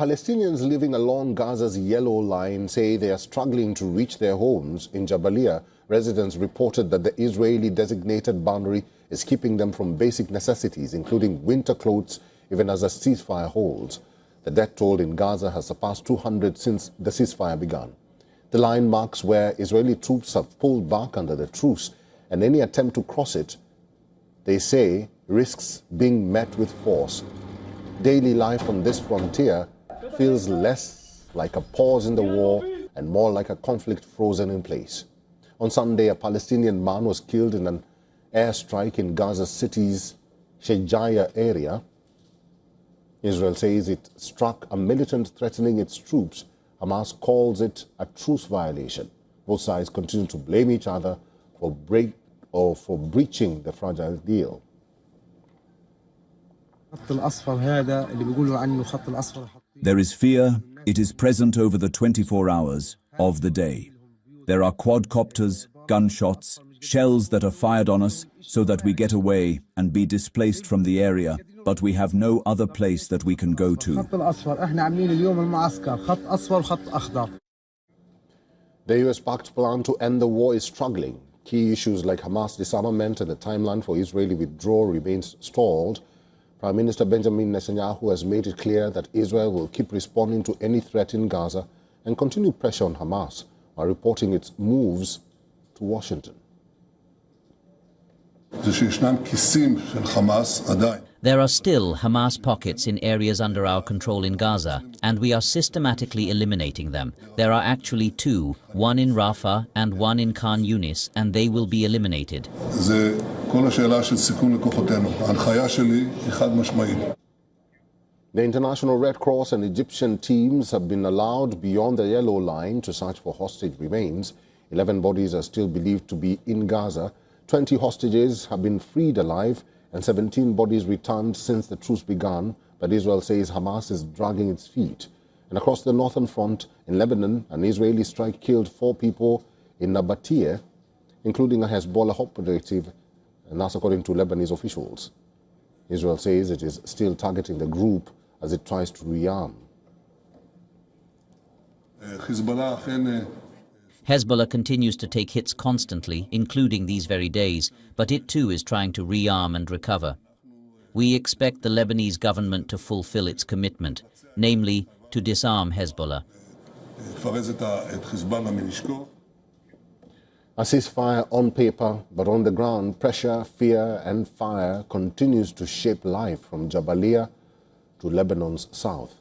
Palestinians living along Gaza's yellow line say they are struggling to reach their homes. In Jabalia, residents reported that the Israeli designated boundary is keeping them from basic necessities, including winter clothes, even as a ceasefire holds. The death toll in Gaza has surpassed 200 since the ceasefire began. The line marks where Israeli troops have pulled back under the truce, and any attempt to cross it, they say, risks being met with force. Daily life on this frontier feels less like a pause in the war and more like a conflict frozen in place. On Sunday, a Palestinian man was killed in an airstrike in Gaza City's Shejaya area. Israel says it struck a militant threatening its troops. Hamas calls it a truce violation. Both sides continue to blame each other for breaching the fragile deal. There is fear. It is present over the 24 hours of the day. There are quadcopters, gunshots, shells that are fired on us so that we get away and be displaced from the area, but we have no other place that we can go to. The US-backed plan to end the war is struggling. Key issues like Hamas disarmament and the timeline for Israeli withdrawal remains stalled. Prime Minister Benjamin Netanyahu has made it clear that Israel will keep responding to any threat in Gaza and continue pressure on Hamas while reporting its moves to Washington. There are still Hamas pockets in areas under our control in Gaza, and we are systematically eliminating them. There are actually two, one in Rafah and one in Khan Yunis, and they will be eliminated. The International Red Cross and Egyptian teams have been allowed beyond the yellow line to search for hostage remains. 11 bodies are still believed to be in Gaza. 20 hostages have been freed alive and 17 bodies returned since the truce began, but Israel says Hamas is dragging its feet. And across the northern front in Lebanon, an Israeli strike killed 4 people in Nabatea, including a Hezbollah operative, and that's according to Lebanese officials. Israel says it is still targeting the group as it tries to rearm. Hezbollah continues to take hits constantly, including these very days, but it too is trying to rearm and recover. We expect the Lebanese government to fulfill its commitment, namely to disarm Hezbollah. A ceasefire on paper, but on the ground, pressure, fear and fire continues to shape life from Jabalia to Lebanon's south.